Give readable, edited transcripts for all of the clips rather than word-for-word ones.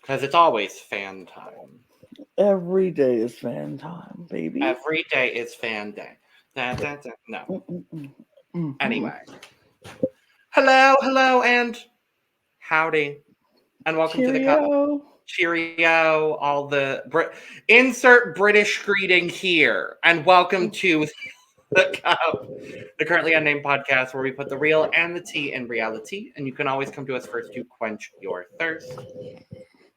Because it's always fan time. Every day is fan time, baby. Every day is fan day. No. Anyway. Hello, and howdy. And welcome to the cup. Cheerio. All the insert British greeting here. And welcome to the cup, the Currently Unnamed Podcast, where we put the real and the tea in reality. And you can always come to us first to quench your thirst.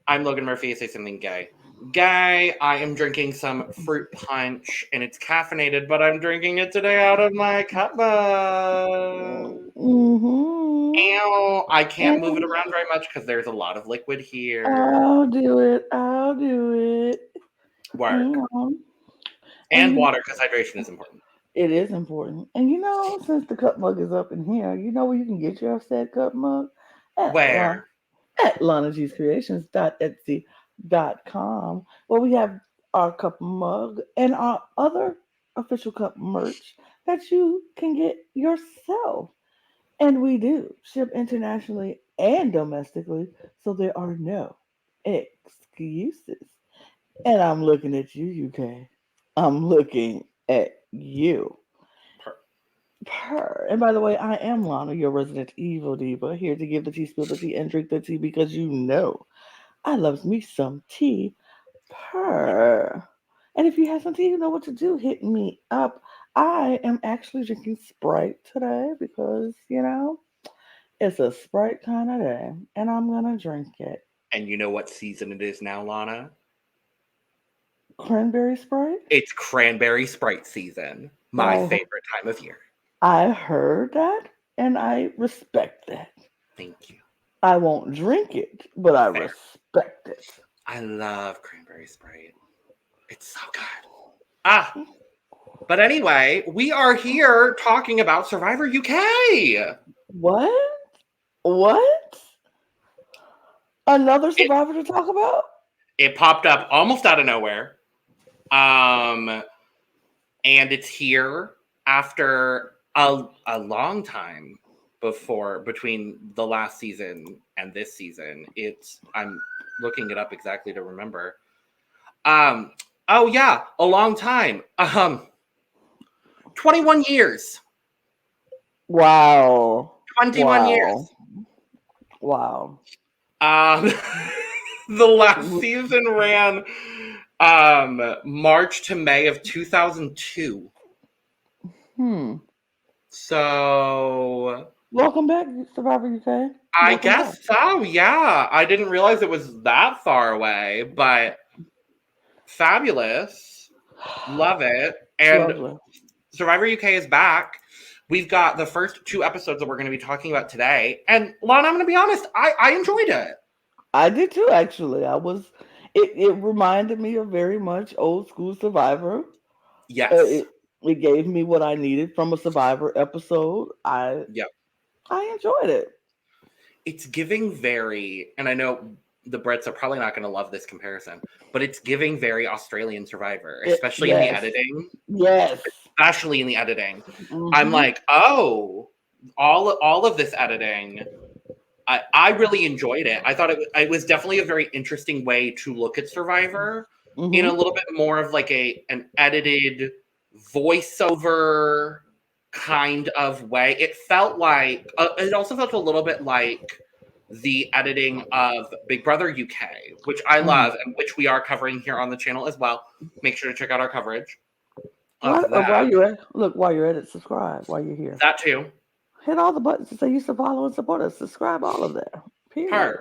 I'm Logan Murphy. Say something gay. Gay. I am drinking some fruit punch, and it's caffeinated, but I'm drinking it today out of my cup mug. Ew, I can't move it around very much because there's a lot of liquid here. I'll do it. Work. And water, because hydration is important. It is important. And since the cup mug is up in here, you know where you can get your said cup mug? Where? At lanagcreations.etsy.com, where we have our cup mug and our other official cup merch that you can get yourself. And we do ship internationally and domestically, so there are no excuses. And I'm looking at you, UK. I'm looking at you. And by the way, I am Lana, your resident evil diva, here to give the tea, spill the tea, and drink the tea because I love me some tea. And if you have some tea, you know what to do. Hit me up. I am actually drinking Sprite today because, it's a Sprite kind of day, and I'm going to drink it. And you know what season it is now, Lana? Cranberry Sprite? It's cranberry Sprite season. My favorite time of year. I heard that, and I respect that. Thank you. I won't drink it, but I respect it. I love cranberry Sprite. It's so good. But anyway, we are here talking about Survivor UK. What? Another Survivor to talk about? It popped up almost out of nowhere. And it's here after a long time between the last season and this season. I'm looking it up exactly to remember. A long time. 21 years. Wow. 21 years. Wow. The last season ran March to May of 2002. So welcome back, Survivor UK. I guess so, yeah. I didn't realize it was that far away, but fabulous. Love it. And lovely. Survivor UK is back. We've got the first 2 episodes that we're going to be talking about today. And Lana, I'm going to be honest, I enjoyed it. I did too, actually. It reminded me of very much old school Survivor. Yes. It gave me what I needed from a Survivor episode. I enjoyed it. It's giving very, and I know the Brits are probably not going to love this comparison, but it's giving very Australian Survivor, especially in the editing. Yes. Especially in the editing. Mm-hmm. I'm like, all of this editing, I really enjoyed it. I thought it was definitely a very interesting way to look at Survivor in a little bit more of like an edited voiceover kind of way. It felt like, it also felt a little bit like the editing of Big Brother UK, which I love and which we are covering here on the channel as well. Make sure to check out our coverage. While you're at it, subscribe while you're here. That too. Hit all the buttons to say you should follow and support us. Subscribe all of that. Period.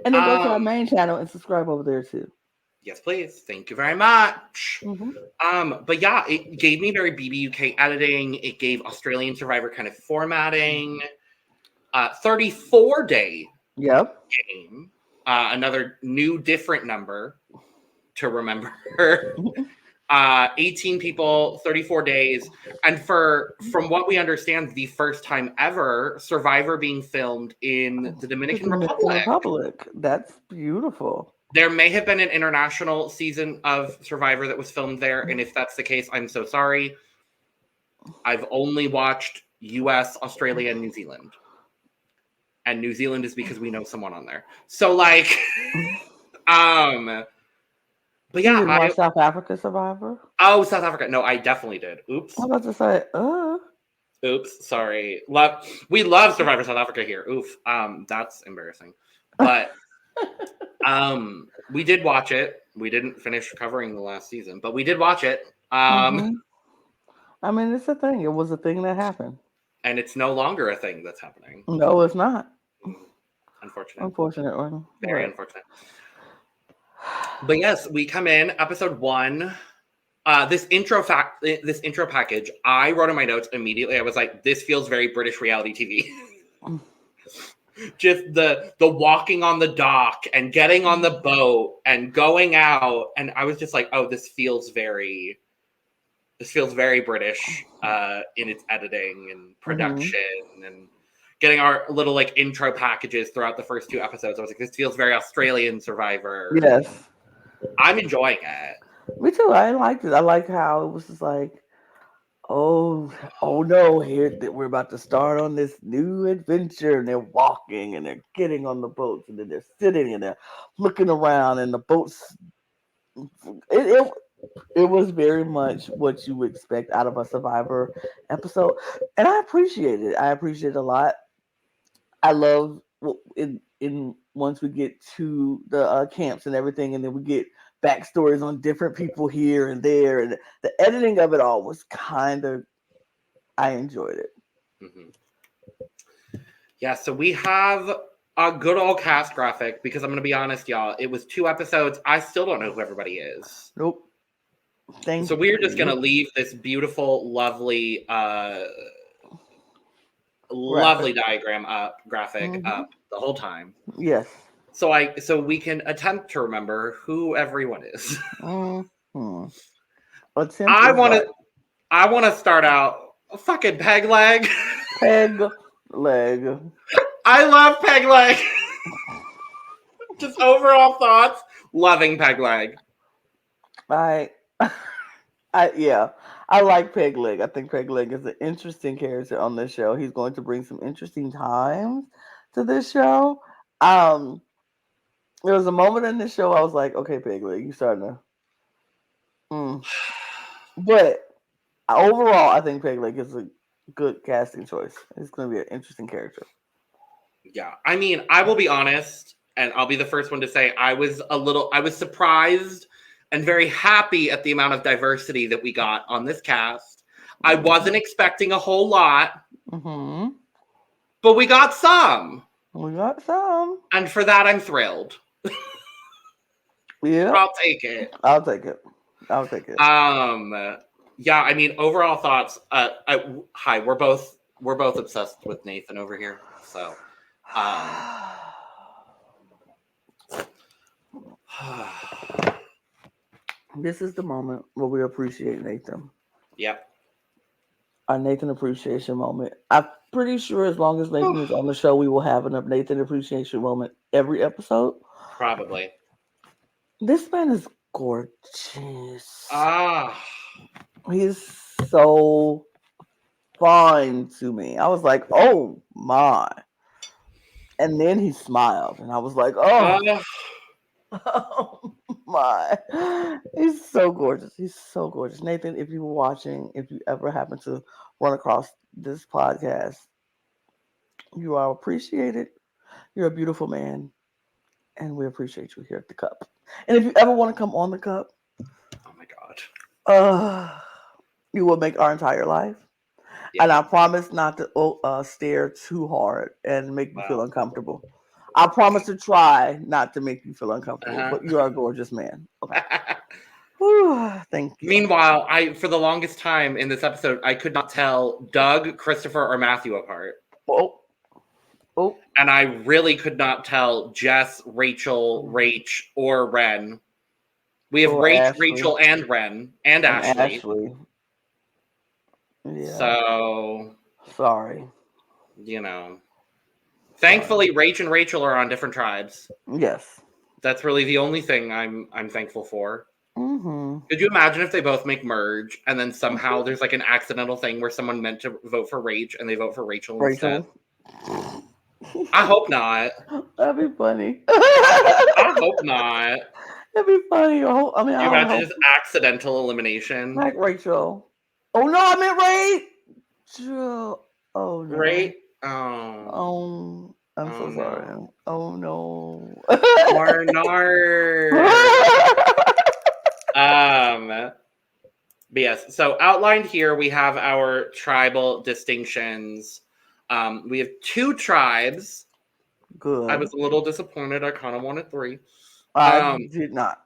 And then go to our main channel and subscribe over there too. Yes, please. Thank you very much. But yeah, it gave me very BBUK editing. It gave Australian Survivor kind of formatting. 34-day game. Another new, different number to remember. 18 people, 34 days. And from what we understand, the first time ever Survivor being filmed in the Dominican Republic. That's beautiful. There may have been an international season of Survivor that was filmed there. And if that's the case, I'm so sorry. I've only watched US, Australia, and New Zealand. And New Zealand is because we know someone on there. So like, but yeah, you didn't watch South Africa Survivor? Oh, South Africa. No, I definitely did. Oops. I was about to say, Oops, sorry. We love Survivor South Africa here. Oof. That's embarrassing. But we did watch it. We didn't finish covering the last season, but we did watch it. I mean, it's a thing. It was a thing that happened. And it's no longer a thing that's happening. No, it's not. Unfortunately. Very unfortunate. But yes, we come in episode 1. This intro package, I wrote in my notes immediately. I was like, this feels very British reality TV. Just the walking on the dock and getting on the boat and going out. And I was just like, oh, this feels very British in its editing and production and getting our little like intro packages throughout the first 2 episodes. I was like, this feels very Australian Survivor. Yes. I'm enjoying it. Me too. I liked it. I like how it was just like, oh no, here we're about to start on this new adventure, and they're walking and they're getting on the boats and then they're sitting and they're looking around and the boats. It was very much what you would expect out of a Survivor episode, and I appreciate it. I appreciate it a lot. I love in once we get to the camps and everything, and then we get backstories on different people here and there, and the editing of it all was I enjoyed it. Yeah, so we have a good old cast graphic, because I'm going to be honest, y'all, it was 2 episodes. I still don't know who everybody is. Nope. So we're just going to leave this beautiful, lovely, lovely diagram graphic up the whole time. Yes. So we can attempt to remember who everyone is. I want to start out fucking Peg Leg. Peg Leg. I love Peg Leg. Just overall thoughts, loving Peg Leg. I like Peg Leg. I think Peg Leg is an interesting character on this show. He's going to bring some interesting times to this show. There was a moment in this show I was like, okay, Peg Leg, you starting to. But overall, I think Peg Leg is a good casting choice. It's going to be an interesting character. Yeah, I mean, I will be honest, and I'll be the first one to say I was surprised and very happy at the amount of diversity that we got on this cast. I wasn't expecting a whole lot, but we got some. And for that, I'm thrilled. Yeah, I'll take it. Yeah, I mean, overall thoughts. Hi, we're both obsessed with Nathan over here. So, this is the moment where we appreciate Nathan. Yep. Our Nathan appreciation moment. I'm pretty sure as long as Nathan is on the show, we will have a Nathan appreciation moment every episode. Probably. This man is gorgeous. He's so fine to me. I was like, oh my. And then he smiled, and I was like, oh my. He's so gorgeous. Nathan, if you were watching, if you ever happen to run across this podcast, you are appreciated. You're a beautiful man, and we appreciate you here at the Cup. And if you ever want to come on the Cup, oh my God, you will make our entire life. Yeah. And I promise not to stare too hard and make you feel uncomfortable. I promise to try not to make you feel uncomfortable, but you are a gorgeous man. Okay. Thank you. Meanwhile, for the longest time in this episode, I could not tell Doug, Christopher, or Matthew apart. And I really could not tell Jess, Rachel, Rach, or Ren We have Ashley. Rachel, and Ren, and Ashley. Yeah. So sorry. Thankfully, Rach and Rachel are on different tribes. Yes. That's really the only thing I'm thankful for. Mm-hmm. Could you imagine if they both make merge and then somehow there's like an accidental thing where someone meant to vote for Rach and they vote for Rachel instead? I hope not. That'd be funny. I hope not. That'd be funny. Can you imagine just accidental elimination? Like Rachel. Oh no, I meant Rachel. Oh no. Right? Oh. I'm so sorry. No. Oh no. But yes, so outlined here we have our tribal distinctions. We have 2 tribes. Good. I was a little disappointed. I kind of wanted 3. I did not.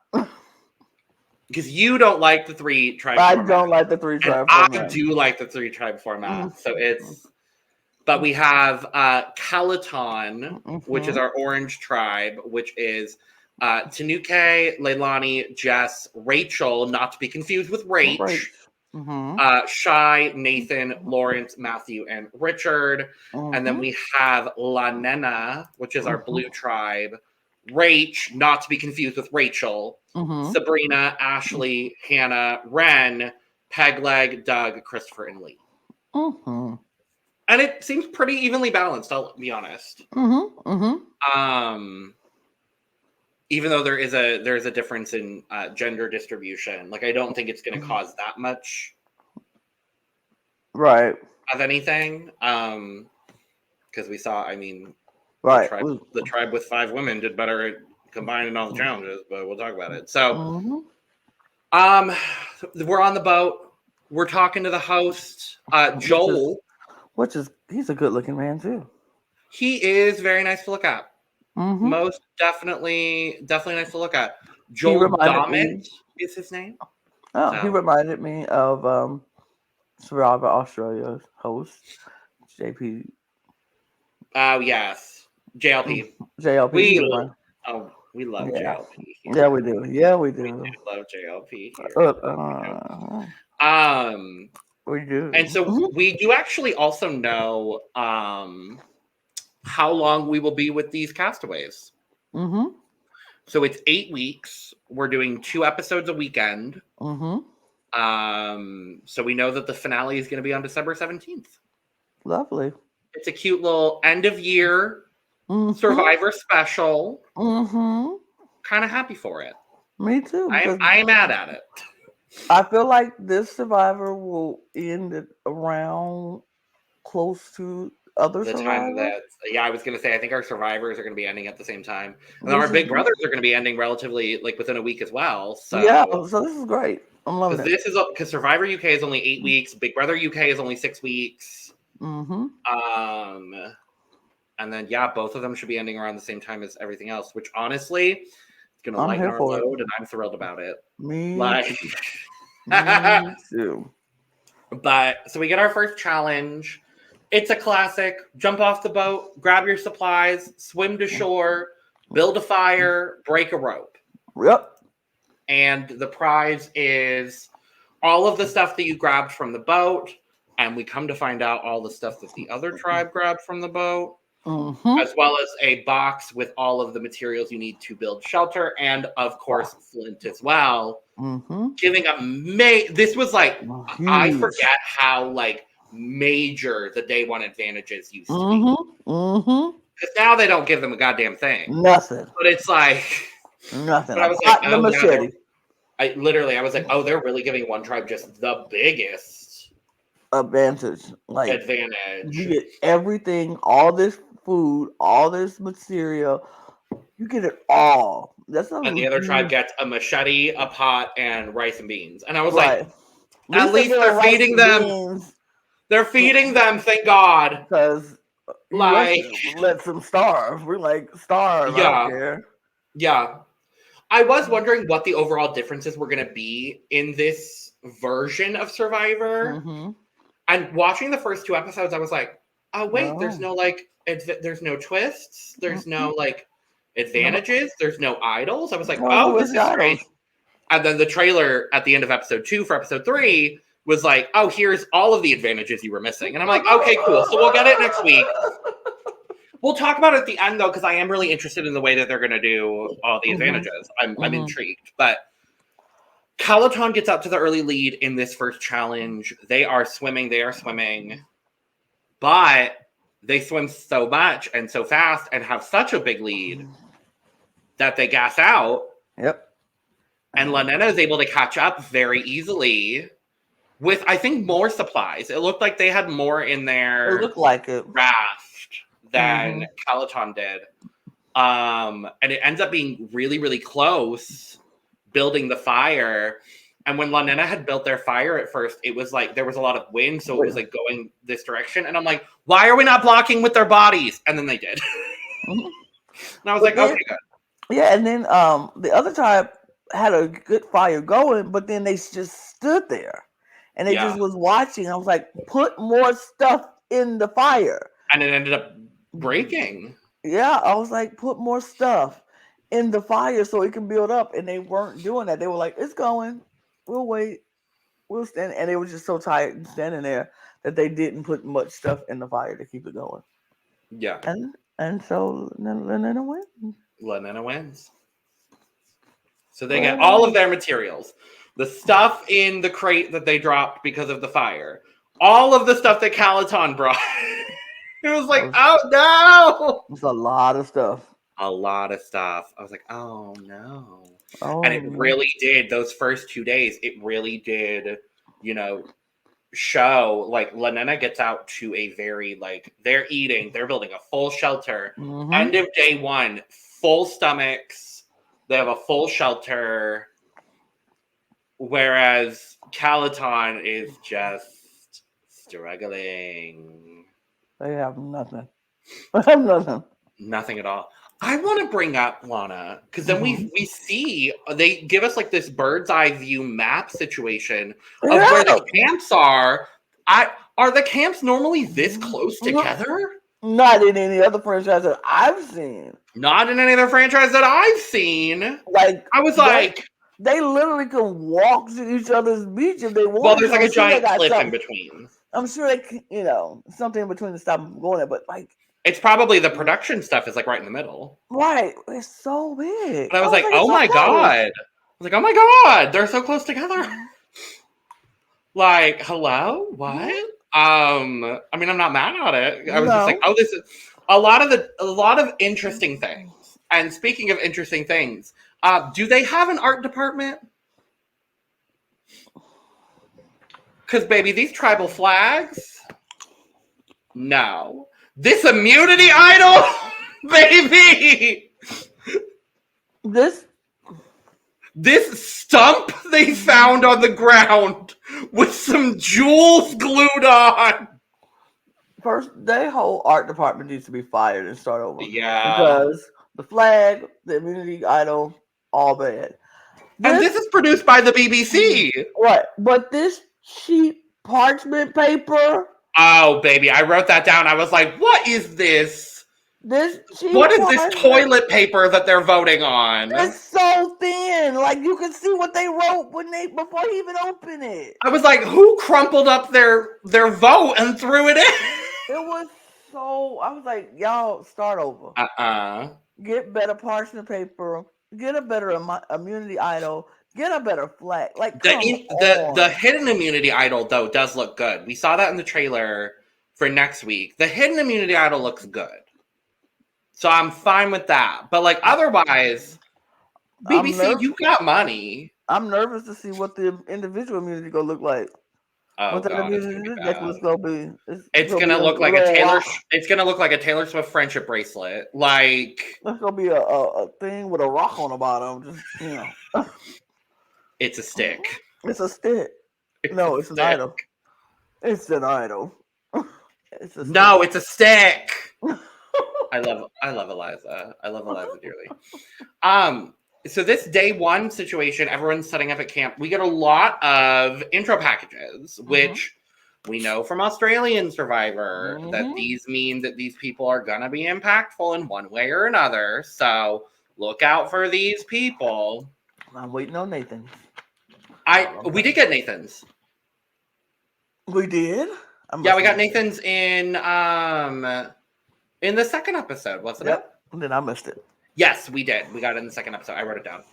Because you don't like the 3 tribe format. I don't like the 3 tribe format. I do like the 3 tribe format. So it's... But we have Calaton, which is our orange tribe, which is Tanuke, Leilani, Jess, Rachel, not to be confused with Rach, Shai, Nathan, Lawrence, Matthew, and Richard. And then we have La Nena, which is our blue tribe, Rach, not to be confused with Rachel, Sabrina, Ashley, Hannah, Ren, Pegleg, Doug, Christopher, and Lee. And it seems pretty evenly balanced, I'll be honest. Even though there is a difference in gender distribution, like I don't think it's going to cause that much, right, of anything. Because we saw, the tribe with 5 women did better at combining all the challenges, but we'll talk about it. So, we're on the boat. We're talking to the host, Joel. He's a good-looking man too. He is very nice to look at. Most definitely nice to look at. Joel Dommett is his name. Oh, so. He reminded me of Survivor Australia's host, JP. Oh yes, JLP. JLP. We love JLP. Here. Yeah, we do. Yeah, we do. We do love JLP here. We do. And so we do actually also know how long we will be with these castaways. So it's 8 weeks. We're doing 2 episodes a weekend. So we know that the finale is going to be on December 17th. Lovely. It's a cute little end of year Survivor special. Kind of happy for it. Me too. I'm mad at it. I feel like this Survivor will end at around close to other the Survivors. Time that, I was going to say, I think our Survivors are going to be ending at the same time. And our Big Brothers are going to be ending relatively within a week as well. So yeah, so this is great. I'm loving it. Because Survivor UK is only 8 weeks. Big Brother UK is only 6 weeks. And then, both of them should be ending around the same time as everything else, which honestly, it's going to lighten our load, and I'm thrilled about it. Me too. But, so we get our first challenge. It's a classic. Jump off the boat, grab your supplies, swim to shore, build a fire, break a rope. Yep. And the prize is all of the stuff that you grabbed from the boat, and we come to find out all the stuff that the other tribe grabbed from the boat, as well as a box with all of the materials you need to build shelter, and of course flint as well. Giving this was huge. I forget how major the day one advantages used to be. Because now they don't give them a goddamn thing. Nothing. But it's nothing. But I was the machete. I was like, oh, they're really giving one tribe just the biggest advantage. Advantage. You get everything, all this food, all this material. You get it all. And the other tribe gets a machete, a pot, and rice and beans. And I was like, at least they're feeding them. Beans. They're feeding them, thank God. Because let them starve. We're starve out here. Yeah. I was wondering what the overall differences were going to be in this version of Survivor. And watching the first 2 episodes, I was like, oh, wait, there's no there's no twists. There's no advantages. There's no idols. I was like, this is great. And then the trailer at the end of episode 2 for episode 3 was like, oh, here's all of the advantages you were missing. And I'm like, okay, cool. So we'll get it next week. We'll talk about it at the end, though, because I am really interested in the way that they're going to do all the advantages. I'm intrigued. But Calaton gets out to the early lead in this first challenge. They are swimming. But they swim so much and so fast and have such a big lead that they gas out. Yep. And Lana is able to catch up very easily with, I think, more supplies. It looked like they had more in their raft than Calaton did. And it ends up being really, really close building the fire. And when Lana had built their fire at first, it was like there was a lot of wind, so it was like going this direction. And I'm like, why are we not blocking with their bodies? And then they did. And I was like, okay, good. Yeah, and then the other tribe had a good fire going, but then they just stood there and they just was watching. I was like, put more stuff in the fire. And it ended up breaking. Yeah, I was like, put more stuff in the fire so it can build up. And they weren't doing that. They were like, it's going. We'll wait. We'll stand. And they were just so tired standing there that they didn't put much stuff in the fire to keep it going. Yeah. And so Lana wins. Lana wins. So they get all of their materials. The stuff in the crate that they dropped because of the fire. All of the stuff that Calaton brought. It was like, oh no! It's a lot of stuff. A lot of stuff. I was like, oh no. And it really did, those first 2 days, it really did, show, like, Lana gets out to a very, like, they're eating, they're building a full shelter. End of day 1, full stomachs, they have a full shelter, whereas Calaton is just struggling. They have nothing. They have nothing. Nothing at all. I want to bring up, Lana, because then we see, they give us like this bird's eye view map situation of where the camps are. Are the camps normally this close together? Not in any other franchise that I've seen. Not in any other franchise that I've seen. Like, I was like, they literally can walk to each other's beach if they want. Well, there's like a giant cliff in between. I'm sure they, something in between to stop them going there, but like, it's probably the production stuff is like right in the middle. Right. It's so big. And I was like, oh my God. I was like, oh my God, they're so close together. Like, hello? What? I mean, I'm not mad at it. I was just like, oh, this is a lot of interesting things. And speaking of interesting things, do they have an art department? Because, baby, these tribal flags? No. This immunity idol? Baby! This stump they found on the ground with some jewels glued on. First, their whole art department needs to be fired and start over. Yeah. Because the flag, the immunity idol, all bad. And this is produced by the BBC. Right. But this cheap parchment paper. Oh, baby. I wrote that down. I was like, what is this? What is this toilet paper that they're voting on? It's so thin. Like, you can see what they wrote before you even open it. I was like, who crumpled up their vote and threw it in? It was so... I was like, y'all, start over. Get better parchment paper. Get a better immunity idol. Get a better flag. Like, the hidden immunity idol, though, does look good. We saw that in the trailer for next week. The hidden immunity idol looks good. So I'm fine with that. But, like, otherwise, BBC, you got money. I'm nervous to see what the individual immunity going to look like. Oh, what God, immunity necklace going to be. It's going to look like a Taylor... It's going to look like a Taylor Swift friendship bracelet. Like... It's going to be a thing with a rock on the bottom. Just, It's a stick. It's a stick. No, it's an idol. It's an idol. It's a stick. I love Eliza. I love Eliza dearly. So this day 1 situation, everyone's setting up at camp. We get a lot of intro packages, which we know from Australian Survivor that these mean that these people are gonna be impactful in one way or another. So look out for these people. I'm waiting on Nathan. We did get Nathan's. We did? Yeah, we got Nathan's in the second episode, wasn't it? And then I missed it. Yes, we did. We got it in the second episode. I wrote it down.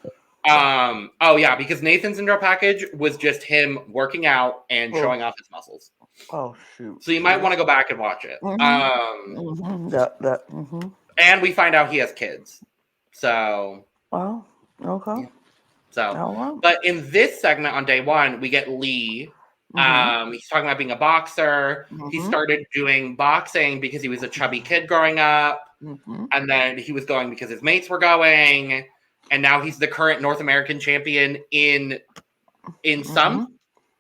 Oh yeah, because Nathan's intro package was just him working out and showing off his muscles. Oh shoot! So you might want to go back and watch it. And we find out he has kids. So. Oh, okay. Yeah. So, but in this segment on day one, we get Lee. He's talking about being a boxer. He started doing boxing because he was a chubby kid growing up, and then he was going because his mates were going. And now he's the current North American champion in something.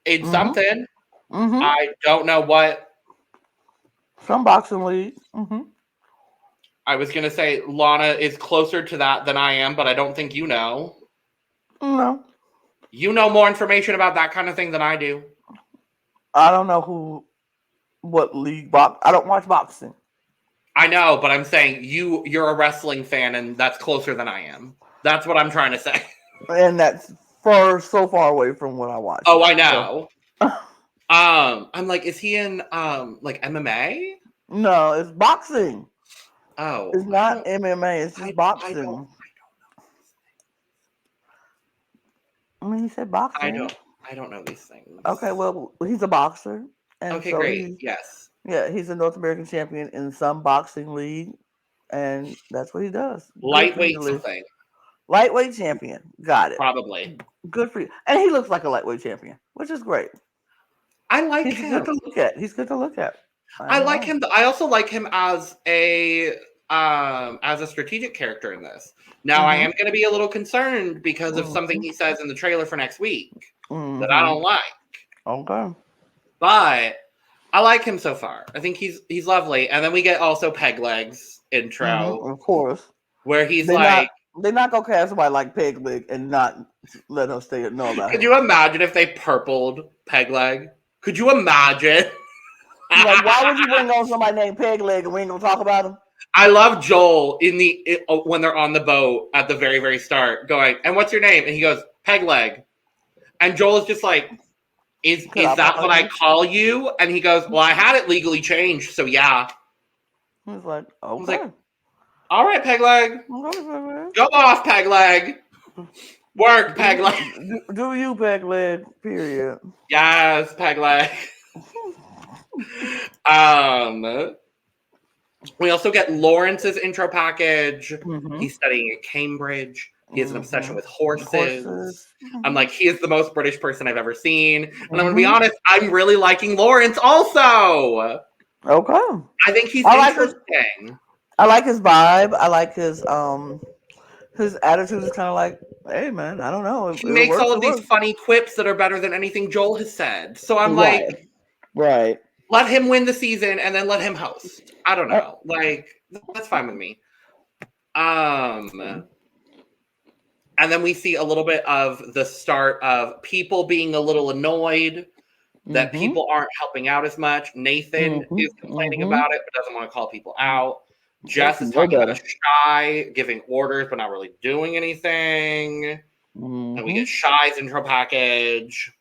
I don't know what. Some boxing league. I was gonna say Lana is closer to that than I am, but I don't think you know. No. You know more information about that kind of thing than I do. I don't know what league I don't watch boxing. I know, but I'm saying you're a wrestling fan, and that's closer than I am. That's what I'm trying to say. And that's so far away from what I watch. Oh, I know. So. I'm like, is he in like MMA? No, it's boxing. Oh, it's not MMA. It's just boxing. I don't know. I mean, he said boxing. I don't know these things. Okay, well, he's a boxer. And okay, so great. Yes. Yeah, he's a North American champion in some boxing league, and that's what he does. Lightweight something. Lightweight champion. Got it. Probably. Good for you. And he looks like a lightweight champion, which is great. I like him. Good to look at. He's good to look at. I like him. I also like him as a strategic character in this. Now I am going to be a little concerned because of something he says in the trailer for next week that I don't like. Okay. But I like him so far. I think he's lovely. And then we get also Peg Leg's intro. Of course. Where he's they're not going to cast somebody like Peg Leg and not let us know about it. Could you imagine if they purpled Peg Leg? Could you imagine? Like, why would you bring on somebody named Peg Leg and we ain't going to talk about him? I love Joel when they're on the boat at the very, very start going, and what's your name? And he goes, Peg Leg. And Joel is just like, is that what I call you? And he goes, well, I had it legally changed, so yeah. He's like, okay. He's like, all right, Peg Leg. Go off, Peg Leg. Work, Peg Leg. Do you, Peg Leg, period. Yes, Peg Leg. We also get Lawrence's intro package. He's studying at Cambridge. He has an obsession with horses. I'm like, he is the most British person I've ever seen. And I'm going to be honest, I'm really liking Lawrence also. Okay. I think he's interesting. I like his vibe. I like his attitude is kind of like, hey, man, I don't know. He makes all of these funny quips that are better than anything Joel has said. So I'm like... Right. Let him win the season and then let him host. I don't know. Like, that's fine with me. And then we see a little bit of the start of people being a little annoyed that people aren't helping out as much. Nathan is complaining about it, but doesn't want to call people out. Jess is talking about Shy, giving orders, but not really doing anything. And we get Shy's intro package.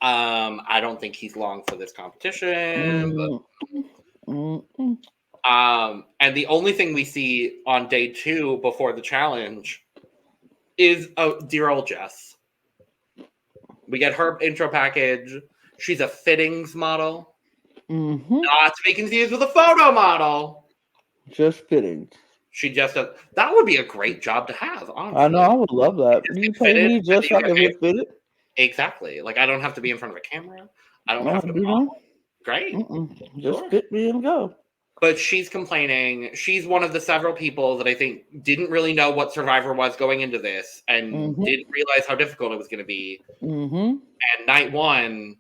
I don't think he's long for this competition. But, and the only thing we see on day 2 before the challenge is dear old Jess. We get her intro package. She's a fittings model. Not to be confused with a photo model. Just fittings. She just does. That would be a great job to have, honestly. I know, I would love that. You pay me just so I can get fitted? Exactly. Like, I don't have to be in front of a camera. I don't have to model. Great. Just fit me and go. But she's complaining. She's one of the several people that I think didn't really know what Survivor was going into this and didn't realize how difficult it was going to be. And night 1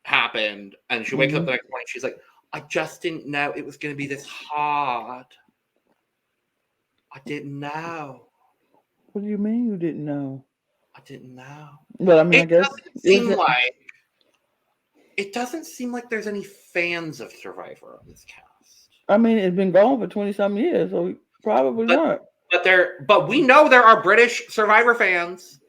happened, and she wakes up the next morning. She's like, I just didn't know it was going to be this hard. I didn't know. What do you mean you didn't know? I didn't know. But I mean, I guess it doesn't seem like there's any fans of Survivor on this cast. I mean, it's been going for 20-something years, so probably not. But we know there are British Survivor fans.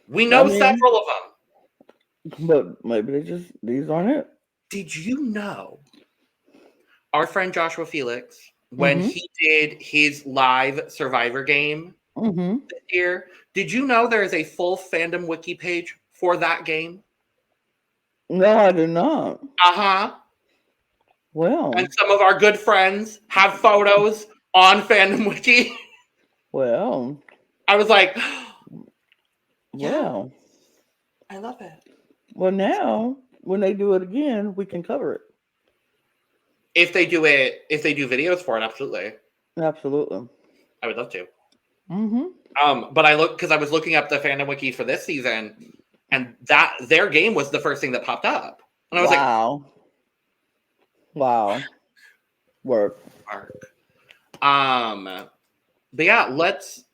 We know several of them. But maybe these aren't it. Did you know our friend Joshua Felix, when he did his live Survivor game this year, did you know there is a full fandom wiki page for that game? No, I did not. Well. And some of our good friends have photos on fandom wiki. Well. I was like, well. I love it. Well, now when they do it again, we can cover it. If they do videos for it, absolutely. Absolutely. I would love to. But I was looking up the fandom wiki for this season, and that their game was the first thing that popped up. And I was wow. Work. But yeah, let's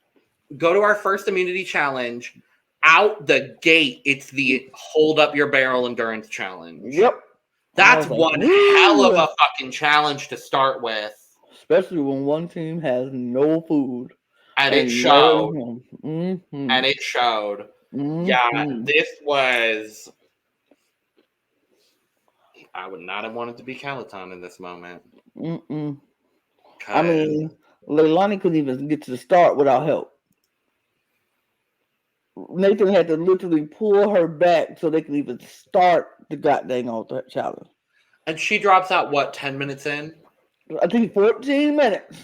go to our first immunity challenge. Out the gate, it's the hold up your barrel endurance challenge. Yep. That's one hell of a fucking challenge to start with. Especially when one team has no food. And it showed. And it showed. Yeah, this was... I would not have wanted to be Calaton in this moment. I mean, Leilani couldn't even get to the start without help. Nathan had to literally pull her back so they could even start the goddamn challenge. And she drops out, 10 minutes in? I think 14 minutes.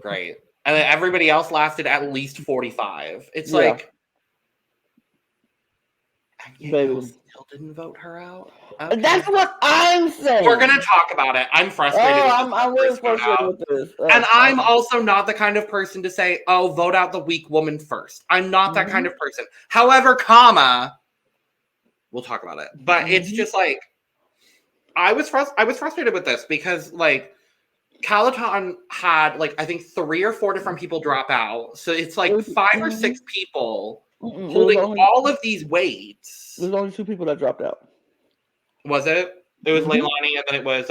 Great. And then everybody else lasted at least 45. It's like... Baby. Still didn't vote her out? Okay. That's what I'm saying. We're going to talk about it. I'm frustrated. I'm really frustrated with this. And I'm also not the kind of person to say, vote out the weak woman first. I'm not that kind of person. However, we'll talk about it. But it's just like, I was frustrated with this because, like, Calaton had, like, I think 3 or 4 different people drop out. So it's like 5 or 6 people holding all of these weights. There's only 2 people that dropped out. Was it? It was Leilani, and then it was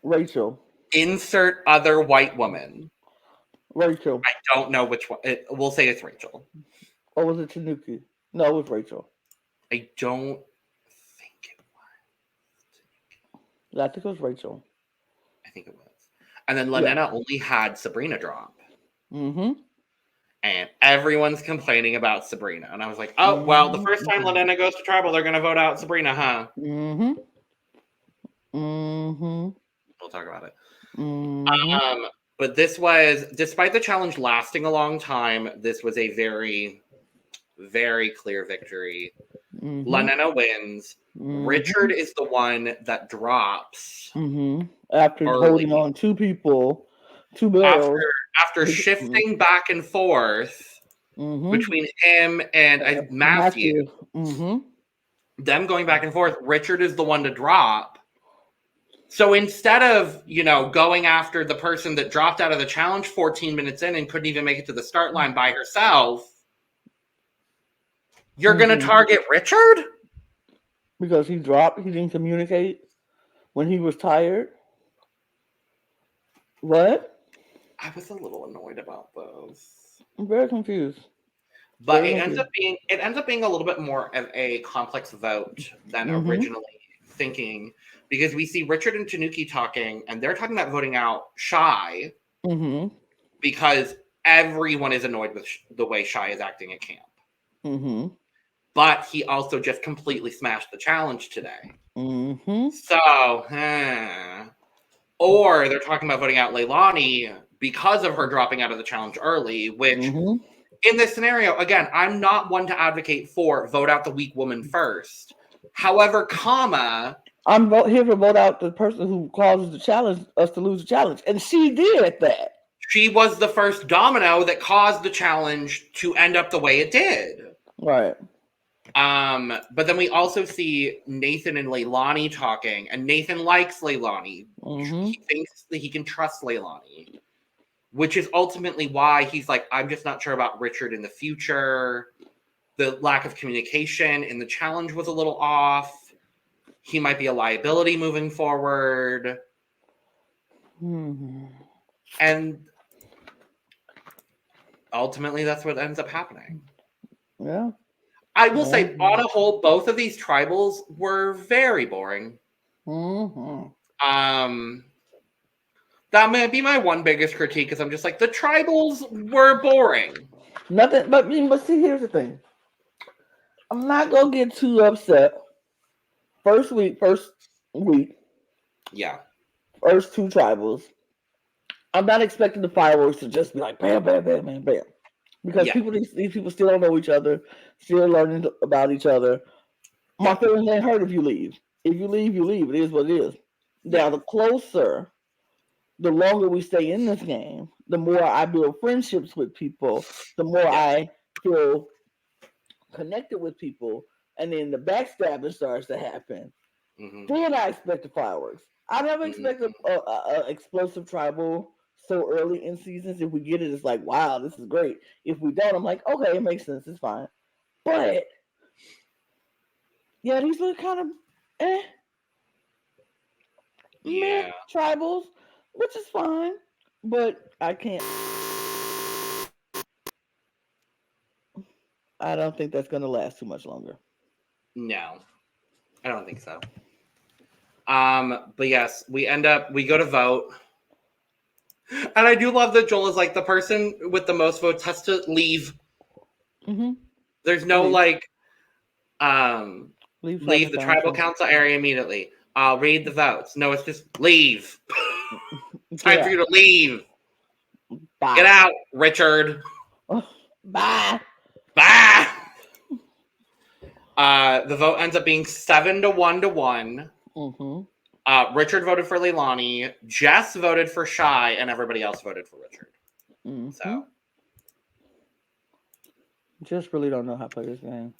Rachel. Insert other white woman. Rachel. I don't know which one. We'll say it's Rachel. Or was it Tanuki? No, it was Rachel. I don't think it was. I think it was Rachel. I think it was. And then Lana only had Sabrina drop. And everyone's complaining about Sabrina. And I was like, well, the first time Lana goes to tribal, they're going to vote out Sabrina, huh? We'll talk about it. But this was, despite the challenge lasting a long time, this was a very, very clear victory. Lana wins. Richard is the one that drops. After holding on 2 people, 2 barrels. After shifting back and forth between him and Matthew. Them going back and forth, Richard is the one to drop. So instead of, going after the person that dropped out of the challenge 14 minutes in and couldn't even make it to the start line by herself, you're going to target Richard? Because he dropped, he didn't communicate when he was tired. What? I was a little annoyed about those. I'm very confused. But it ends up being a little bit more of a complex vote than originally thinking, because we see Richard and Tanuki talking, and they're talking about voting out Shy because everyone is annoyed with the way Shy is acting at camp. But he also just completely smashed the challenge today. So, or they're talking about voting out Leilani because of her dropping out of the challenge early, which in this scenario, again, I'm not one to advocate for vote out the weak woman first. However, I'm here to vote out the person who causes us to lose the challenge. And she did that. She was the first domino that caused the challenge to end up the way it did. Right. But then we also see Nathan and Leilani talking, and Nathan likes Leilani. He thinks that he can trust Leilani, which is ultimately why he's like, I'm just not sure about Richard in the future. The lack of communication in the challenge was a little off. he might be a liability moving forward. Mm-hmm. And ultimately, that's what ends up happening. Yeah. I will say, on a whole, both of these tribals were very boring. Mm-hmm. That may be my one biggest critique, because I'm just like, the tribals were boring. Nothing, but see, here's the thing. I'm not gonna get too upset. First week. Yeah. First two tribals. I'm not expecting the fireworks to just be like bam, bam, bam, bam, bam. Because these people still don't know each other, still learning about each other. My feelings ain't hurt if you leave. If you leave, you leave. It is what it is. Now, the longer we stay in this game, the more I build friendships with people, the more I feel connected with people, and then the backstabbing starts to happen. Mm-hmm. Then I expect the fireworks. I never expect a explosive tribal so early in seasons. If we get it, it's like, wow, this is great. If we don't, I'm like, okay, it makes sense. It's fine. But yeah, these were kind of meh tribals, which is fine. But I can't. I don't think that's going to last too much longer. No, I don't think so. But yes, we go to vote. And I do love that Joel is like, the person with the most votes has to leave. Mm-hmm. There's no leave the tribal council area immediately. I'll read the votes. No, it's just leave. Time for you to leave. Bye. Get out, Richard. Bye. Bye. The vote ends up being 7-1. Mm-hmm. Richard voted for Leilani. Jess voted for Shy, and everybody else voted for Richard. Mm-hmm. So, just really don't know how to play this game.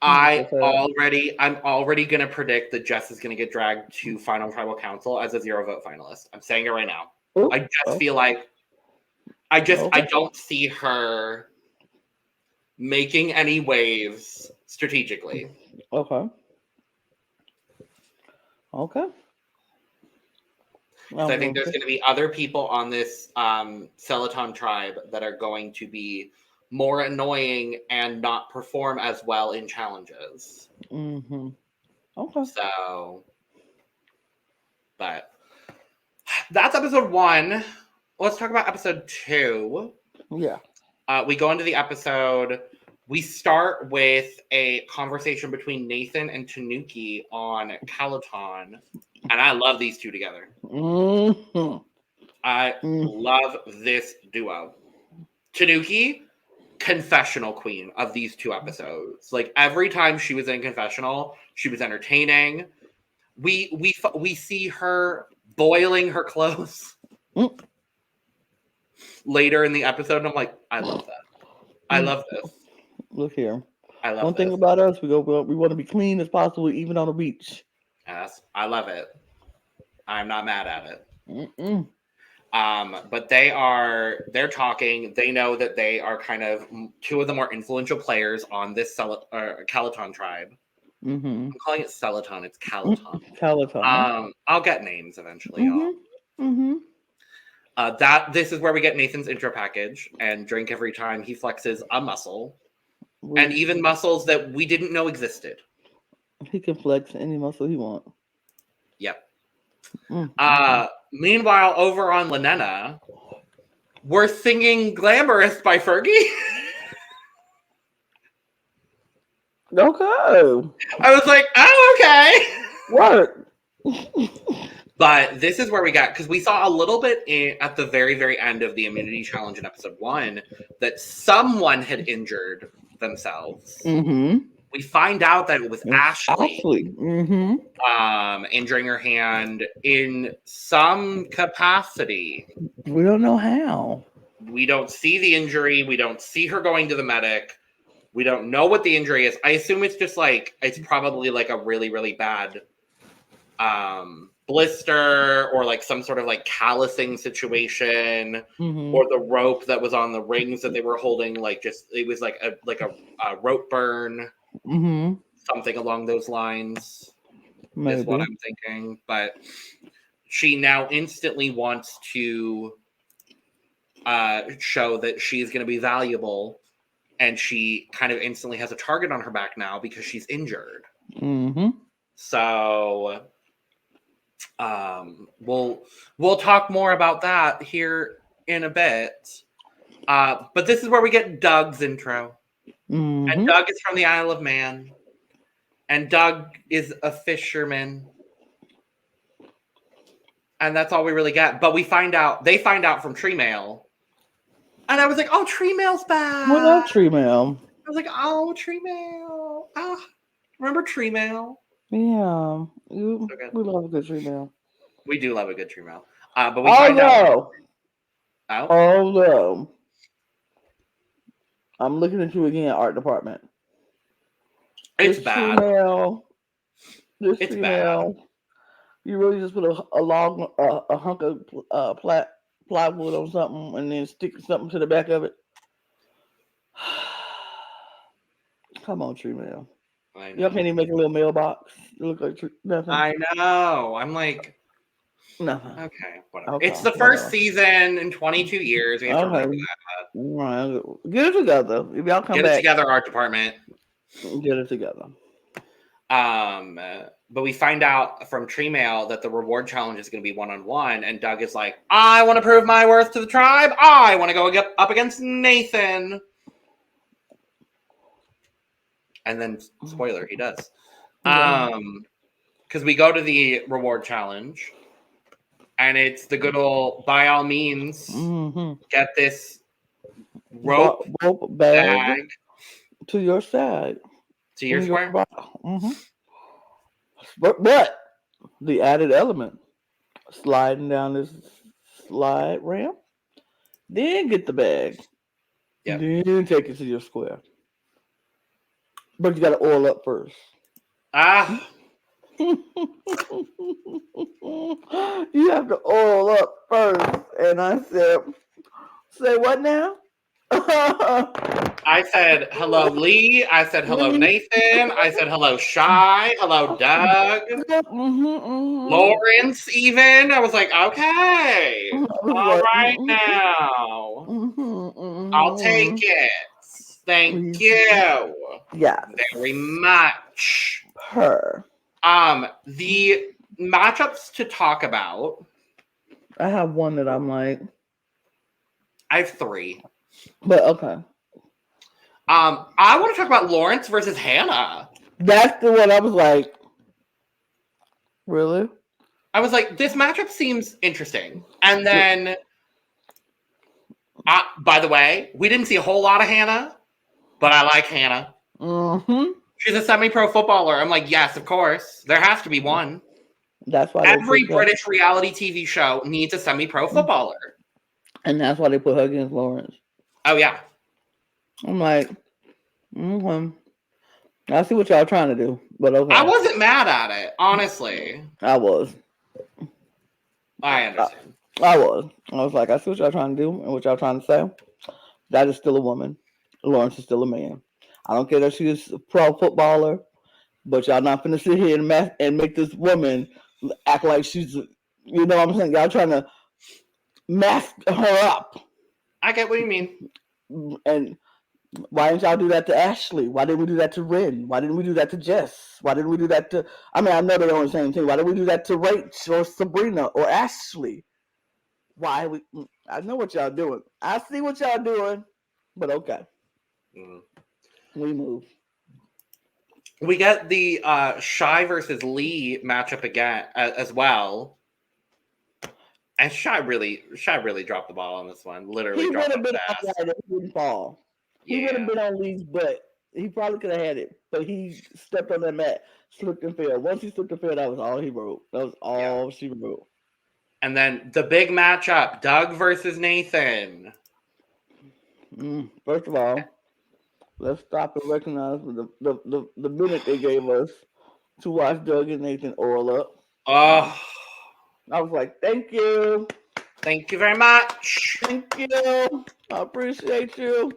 I'm already gonna predict that Jess is gonna get dragged to final tribal council as a 0 vote finalist. I'm saying it right now. Ooh, I just feel like I don't see her making any waves strategically. Okay. So I think there's going to be other people on this Celadon tribe that are going to be more annoying and not perform as well in challenges. Mm-hmm. Okay. So, but that's episode 1. Let's talk about episode 2. Yeah. We go into the episode. We start with a conversation between Nathan and Tanuki on Calaton. And I love these two together. Mm-hmm. I love this duo. Tanuki, confessional queen of these 2 episodes. Like, every time she was in confessional, she was entertaining. We see her boiling her clothes later in the episode, and I'm like, I love that. I love this. Look here. I love One thing about us, we want to be clean as possible, even on the beach. Yes, I love it. I'm not mad at it. Mm-mm. But they're talking. They know that they are kind of 2 of the more influential players on this Calaton tribe. Mm-hmm. I'm calling it Celadon. It's Calaton. Calaton. I'll get names eventually, y'all. Mm-hmm. This is where we get Nathan's intro package, and drink every time he flexes a muscle, and even muscles that we didn't know existed. He can flex any muscle he wants. Yep. Meanwhile, over on Lanena, we're singing "Glamorous" by Fergie. Okay. I was like, oh, okay. What? But this is where we got, because we saw a little bit at the very, very end of the immunity challenge in episode 1 that someone had injured themselves. Mm-hmm. We find out that it was Ashley. Mm-hmm. Injuring her hand in some capacity. We don't know how. We don't see the injury. We don't see her going to the medic. We don't know what the injury is. I assume it's just it's probably like a really, really bad blister, or like some sort of like callousing situation, or the rope that was on the rings that they were holding, it was like a rope burn. Something along those lines. Maybe. Is what I'm thinking. But she now instantly wants to show that she's going to be valuable, and she kind of instantly has a target on her back now because she's injured. So we'll talk more about that here in a bit. But this is where we get Doug's intro. And Doug is from the Isle of Man. And Doug is a fisherman. And that's all we really get. But they find out from Tree Mail. And I was like, oh, Tree Mail's back. What up, Tree Mail? I was like, oh, Tree Mail. Remember Tree Mail? Yeah. We love a good Tree Mail. We do love a good Tree Mail. But we find out. Although, I'm looking at you again, art department. It's bad. It's bad. You really just put a hunk of plywood on something and then stick something to the back of it. Come on, Tree Mail. Y'all can't even make a little mailbox. It looks like nothing. I know. I'm like, nothing. Okay, whatever. It's the first season in 22 years. We have to remember that. Right. Get it together. If y'all come back. Get it together, art department. Get it together. But we find out from Tree Mail that the reward challenge is going to be 1-on-1, and Doug is like, I want to prove my worth to the tribe. I want to go up against Nathan. And then, spoiler, he does. Because we go to the reward challenge, and it's the good old, by all means, get this rope bag to your side. To your square? But the added element, sliding down this slide ramp, then get the bag. Then take it to your square. But you got to oil up first. You have to oil up first. And I said, say what now? I said, hello, Lee. I said, hello, Nathan. I said, hello, Shy. Hello, Doug. Lawrence, even. I was like, okay. All right now. I'll take it. Thank you. Yeah. Very much. The matchups to talk about. I have one that I'm like. I have 3. But okay. I want to talk about Lawrence versus Hannah. That's the one I was like, really? I was like, this matchup seems interesting. And then, by the way, we didn't see a whole lot of Hannah, but I like Hannah. She's a semi-pro footballer. I'm like, yes, of course. There has to be one. That's why every British reality TV show needs a semi-pro footballer. And that's why they put her against Lawrence. Oh, yeah. I'm like, I see what y'all trying to do, but okay. I wasn't mad at it, honestly. I was. I understand. I was like, I see what y'all trying to do and what y'all trying to say. That is still a woman. Lawrence is still a man. I don't care that she's a pro footballer, but y'all not finna sit here and make this woman act like she's, you know what I'm saying? Y'all trying to mask her up. I get what you mean. And why didn't y'all do that to Ashley? Why didn't we do that to Ren? Why didn't we do that to Jess? Why didn't we do that to, I mean, I know they're on the same team. Why didn't we do that to Rach or Sabrina or Ashley? I know what y'all doing. I see what y'all doing, but okay. We move. We get the Shy versus Lee matchup again as well. And Shy really dropped the ball on this one. Literally, he dropped would have been ass. outside if he didn't fall. He would have been on Lee's butt. He probably could have had it, but he stepped on that mat, slipped and fell. Once he slipped and fell, that was all he wrote. That was all she wrote. And then the big matchup: Doug versus Nathan. First of all, let's stop and recognize the minute they gave us to watch Doug and Nathan oil up. Oh. I was like, thank you. Thank you very much. Thank you. I appreciate you.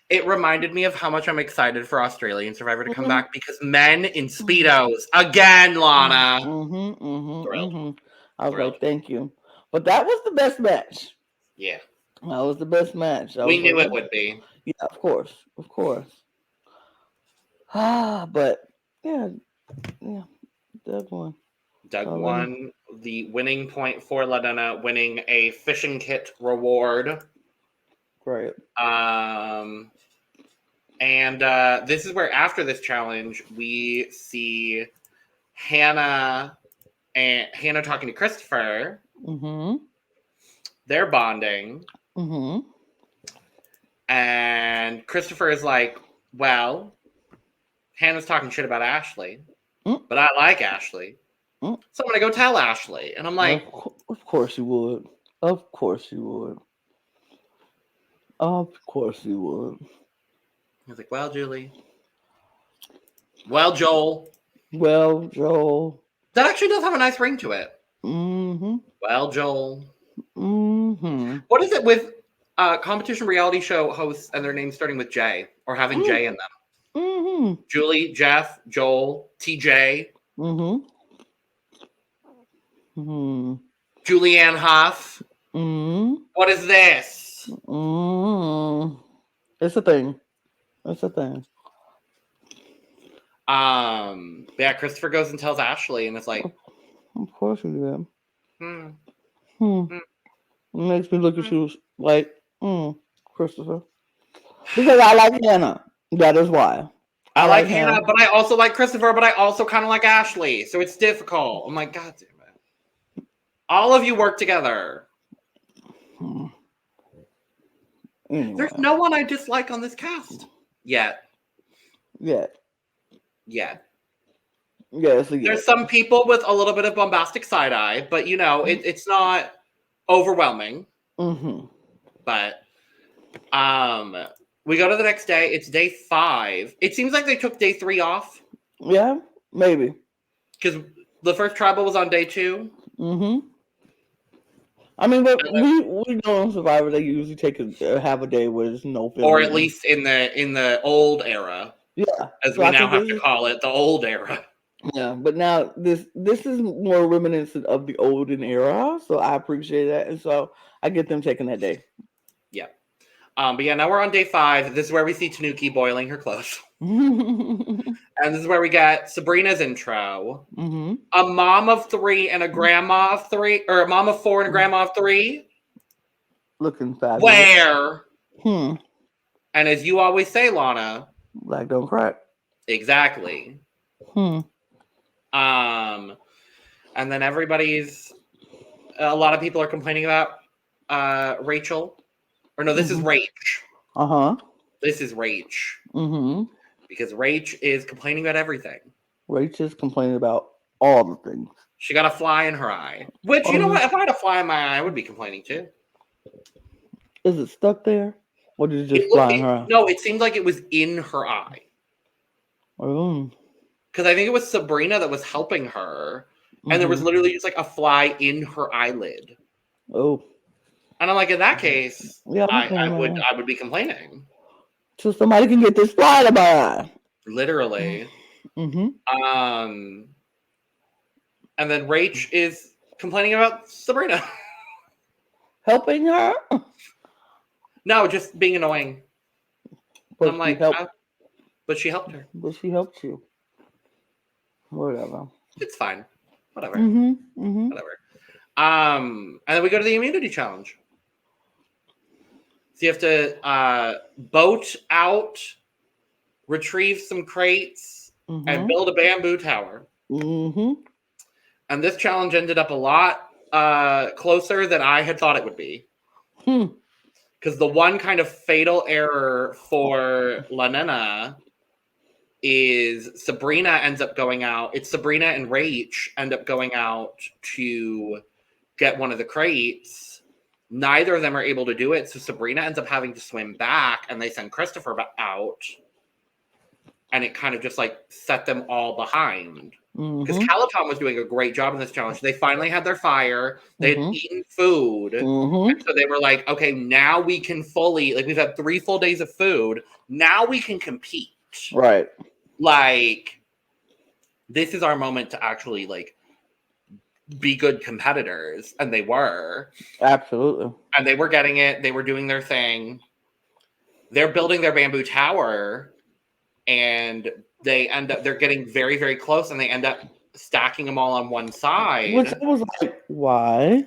It reminded me of how much I'm excited for Australian Survivor to come back because men in Speedos again, Lana. Thrilled. I was like, thank you. But that was the best match. Yeah. That was the best match. We knew it would be. Yeah, of course. But yeah, Doug won. Doug won the winning point for Lana, winning a fishing kit reward. Right. And this is where, after this challenge, we see Hannah talking to Christopher. Mm-hmm. They're bonding. Mm-hmm. And Christopher is like, well, Hannah's talking shit about Ashley, but I like Ashley. So I'm going to go tell Ashley. And I'm like, of course you would. Of course you would. Of course you would. He's like, well, Julie. Well, Joel. Well, Joel. That actually does have a nice ring to it. Mm-hmm. Well, Joel. Mm-hmm. What is it with competition reality show hosts and their names starting with J or having J in them? Mm-hmm. Julie, Jeff, Joel, TJ. Mm-hmm. Mm-hmm. Julianne Hough. Mm-hmm. What is this? Mm-hmm. It's a thing. Yeah, Christopher goes and tells Ashley, and it's like, of course you did. It makes me look at you like, Christopher. Because I like Hannah. That is why. I like Hannah, but I also like Christopher, but I also kind of like Ashley. So it's difficult. I'm like, God damn it. All of you work together. Anyway. There's no one I dislike on this cast. Yet. Yes. There's some people with a little bit of bombastic side eye, but it's not overwhelming. Mm-hmm. But we go to the next day. It's day 5. It seems like they took day 3 off. Yeah, maybe. Because the first tribal was on day 2. Mm-hmm. I mean, but we know on Survivor they usually take have a day where there's no filming. Or at least in the old era. Yeah. As we now have to call it, the old era. Yeah, but now this is more reminiscent of the olden era, so I appreciate that, and so I get them taking that day. Yeah. But yeah, now we're on day 5. This is where we see Tanuki boiling her clothes. And this is where we get Sabrina's intro. Mm-hmm. A mom of 3 and a grandma of 3, or a mom of 4 and a grandma of 3. Looking fabulous. Where? And as you always say, Lana. Black don't crack. Exactly. And then a lot of people are complaining about Rachel. Or no, this is Rach. Uh-huh. This is Rach. Mm-hmm. Because Rach is complaining about everything. Rach is complaining about all the things. She got a fly in her eye. Which, you know what? If I had a fly in my eye, I would be complaining too. Is it stuck there? Or did it just fly in her eye? No, it seemed like it was in her eye. Oh. Because I think it was Sabrina that was helping her. And there was literally just like a fly in her eyelid. Oh. And I'm like, in that case, I would be complaining. So somebody can get this fly out of my eye. Literally. Mm-hmm. And then Rach is complaining about Sabrina. Helping her? No, just being annoying. But I'm like, but she helped her. But she helped you. Whatever. It's fine. Whatever. Whatever. And then we go to the immunity challenge. So you have to boat out, retrieve some crates, and build a bamboo tower. And this challenge ended up a lot closer than I had thought it would be. Because the one kind of fatal error for Lana is Sabrina ends up going out. It's Sabrina and Rach end up going out to get one of the crates. Neither of them are able to do it, so Sabrina ends up having to swim back, and they send Christopher out, and it kind of just like set them all behind. Because Mm-hmm. Calaton was doing a great job in this challenge. They finally had their fire. They had Mm-hmm. eaten food. Mm-hmm. And so they were like, okay, now we can fully, like, we've had 3 full days of food. Now we can compete. Right. Like, this is our moment to actually, like, be good competitors. And they were. Absolutely. And they were getting it. They were doing their thing. They're building their bamboo tower. And they're getting very, very close. And they end up stacking them all on one side. Which I was like, why?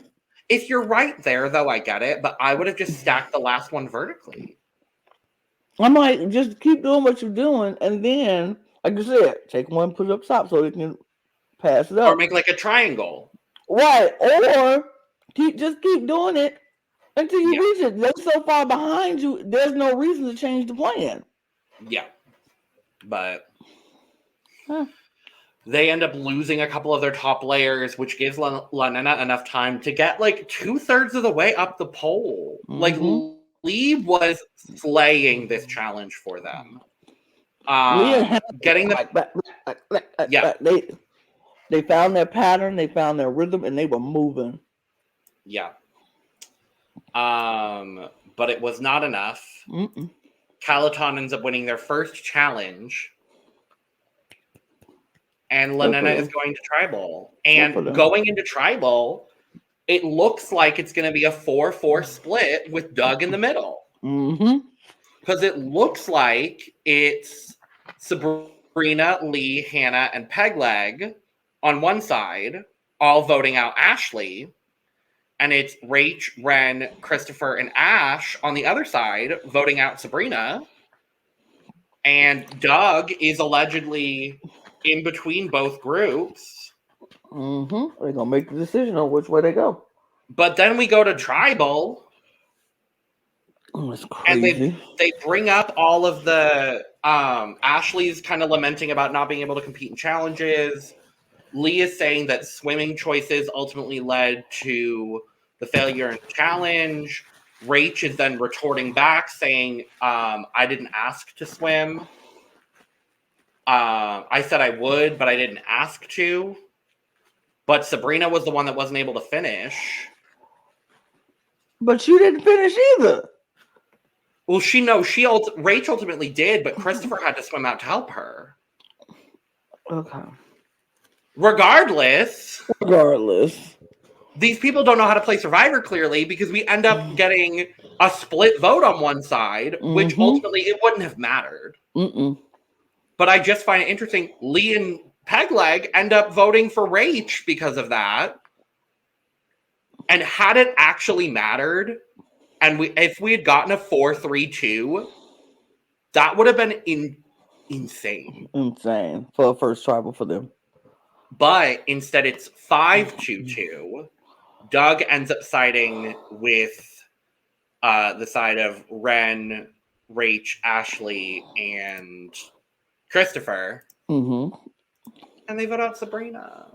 If you're right there, though, I get it. But I would have just stacked the last one vertically. I'm like, just keep doing what you're doing. And then, like you said, take one, put it up top so they can pass it up. Or make like a triangle. Right. Or just keep doing it until you reach it. They're so far behind you, there's no reason to change the plan. Yeah. But they end up losing a couple of their top layers, which gives Lana enough time to get like 2/3 of the way up the pole. Mm-hmm. Like, Lee was slaying this challenge for them. Getting the they found their pattern, they found their rhythm, and they were moving. Yeah. But it was not enough. Calaton ends up winning their first challenge. And Lana is going to Tribal. And going into Tribal, it looks like it's going to be a 4-4 split with Doug in the middle. Because it looks like it's Sabrina, Lee, Hannah, and Pegleg on one side, all voting out Ashley. And it's Rach, Ren, Christopher, and Ash on the other side, voting out Sabrina. And Doug is allegedly in between both groups. They're going to make the decision on which way they go. But then we go to Tribal. That's crazy. And they bring up all of the... Ashley's kind of lamenting about not being able to compete in challenges. Lee is saying that swimming choices ultimately led to the failure in challenge. Rach is then retorting back saying, I didn't ask to swim. I said I would, but I didn't ask to. But Sabrina was the one that wasn't able to finish. But you didn't finish either. Well, Rach ultimately did, but Christopher had to swim out to help her. Okay. Regardless, these people don't know how to play Survivor clearly because we end up getting a split vote on one side, which ultimately it wouldn't have mattered. But I just find it interesting. Lee and Pegleg end up voting for Rach because of that. And had it actually mattered, and if we had gotten a 4-3-2, that would have been insane. Insane for a first Tribal for them. But instead it's 5-2-2. Doug ends up siding with the side of Ren, Rach, Ashley, and Christopher. And they vote out Sabrina.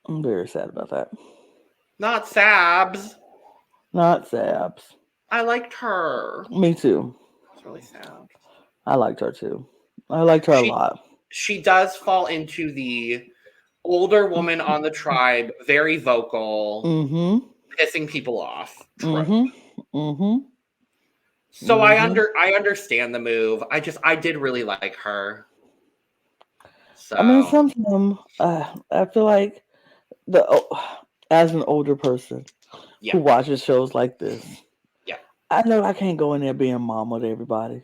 I'm very sad about that. Not Sabs. I liked her. Me too. It's really sad. I liked her too. I liked her a lot. She does fall into the older woman on the tribe, very vocal, pissing people off. So I understand the move. I did really like her. So I mean, sometimes I feel like as an older person who watches shows like this, I know I can't go in there being mama to everybody.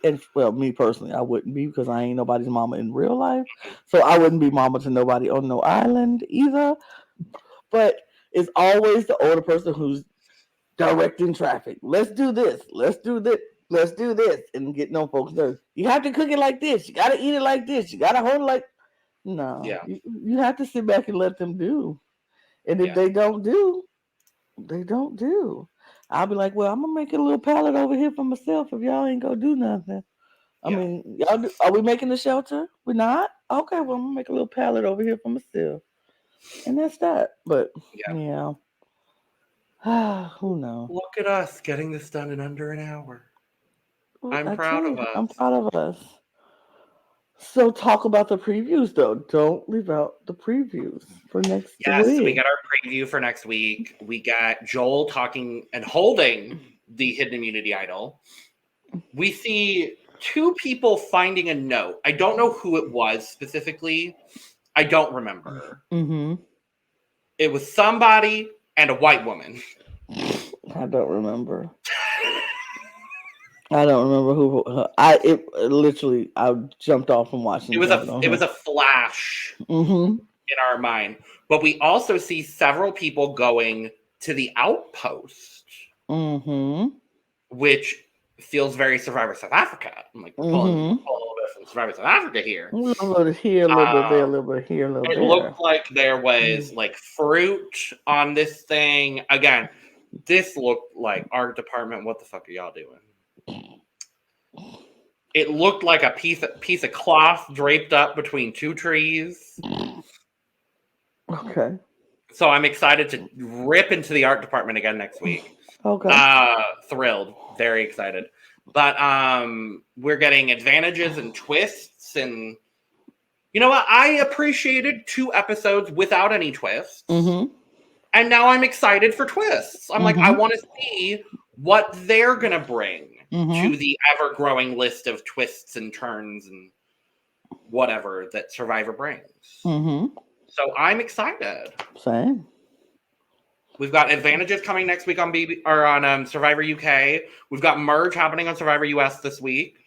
And well, me personally, I wouldn't be because I ain't nobody's mama in real life. So I wouldn't be mama to nobody on no island either. But it's always the older person who's directing traffic. Let's do this. Let's do this. Let's do this. And getting on folks' nerves. You have to cook it like this. You got to eat it like this. You got to hold it like... No. Yeah. You have to sit back and let them do. And if they don't do, they don't do. I'll be like, well, I'm going to make a little pallet over here for myself if y'all ain't going to do nothing. I mean, y'all are we making the shelter? We're not? Okay, well, I'm going to make a little pallet over here for myself. And that's that. But, who knows? Look at us getting this done in under an hour. Well, I'm proud of us. I'm proud of us. So talk about the previews, though. Don't leave out the previews for next Yes, so we week. got our preview for next week. We got Joel talking and holding the hidden immunity idol. We see two people finding a note. I don't know who it was specifically. I don't remember. Mm-hmm. It was somebody and a white woman. I don't remember. I don't remember who. I jumped off from watching. It was a flash Mm-hmm. in our mind. But we also see several people going to the outpost, Mm-hmm. which feels very Survivor South Africa. I'm like, we're pulling a little bit from Survivor South Africa here. A little bit here, a little bit there, a little bit here, a little It there. looked like there was like fruit on this thing. Again, this looked like art department. What the fuck are y'all doing? It looked like a piece of cloth draped up between two trees. Okay. So I'm excited to rip into the art department again next week. Okay. Thrilled, very excited. But we're getting advantages and twists, and you know what? I appreciated 2 episodes without any twists. Mm-hmm. And now I'm excited for twists. I'm like, I want to see what they're going to bring to the ever-growing list of twists and turns and whatever that Survivor brings. Mm-hmm. So I'm excited. Same. We've got advantages coming next week on Survivor UK. We've got merge happening on Survivor US this week.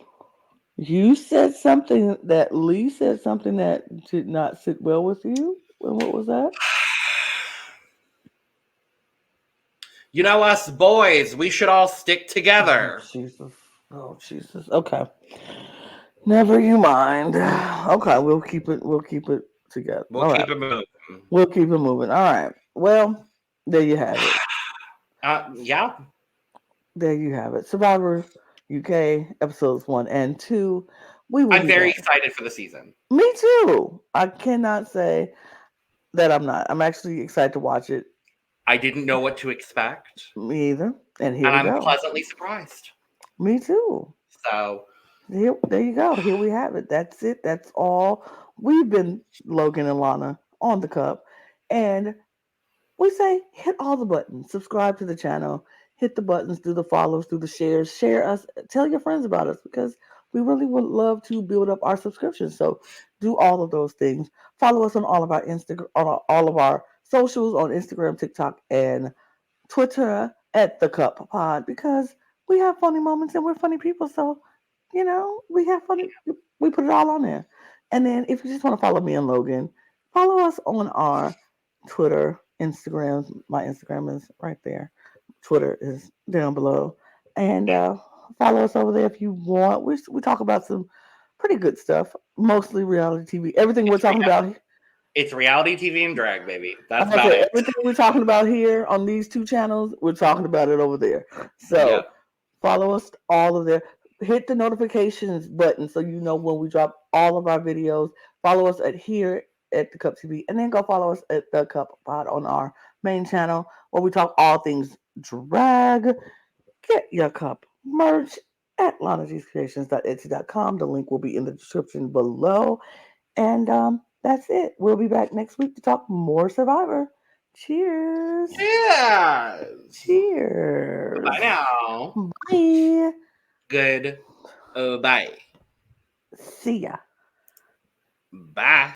You said something that Lee said something that did not sit well with you. What was that? You know, us boys, we should all stick together. Oh, Jesus. Oh, Jesus. Okay. Never you mind. Okay, we'll keep it together. We'll keep it moving. We'll keep it moving. All right. Well, there you have it. Yeah. There you have it. Survivor UK episodes 1 and 2. I'm very excited for the season. Me too. I cannot say that I'm not. I'm actually excited to watch it. I didn't know what to expect. Me either. And here we I'm go. pleasantly surprised. Me too. So there you go. Here we have it. That's it. That's all. We've been Logan and Lana on the cup. And we say hit all the buttons. Subscribe to the channel. Hit the buttons. Do the follows. Do the shares. Share us. Tell your friends about us because we really would love to build up our subscriptions. So do all of those things. Follow us on all of our all of our socials on Instagram, TikTok, and Twitter at The Cup Pod because we have funny moments and we're funny people. So, we have funny. We put it all on there. And then if you just want to follow me and Logan, follow us on our Twitter, Instagram. My Instagram is right there. Twitter is down below. And follow us over there if you want. We talk about some pretty good stuff, mostly reality TV. Everything we're talking about. It's reality TV and drag, baby. That's about it. Everything we're talking about here on these 2 channels, we're talking about it over there. So follow us all of there. Hit the notifications button so you know when we drop all of our videos. Follow us here at the Cup TV, and then go follow us at the Cup Pod on our main channel where we talk all things drag. Get your cup merch at lanagcreations.etsy.com. The link will be in the description below. And that's it. We'll be back next week to talk more Survivor. Cheers. Cheers. Bye now. Bye. Good. Bye. See ya. Bye.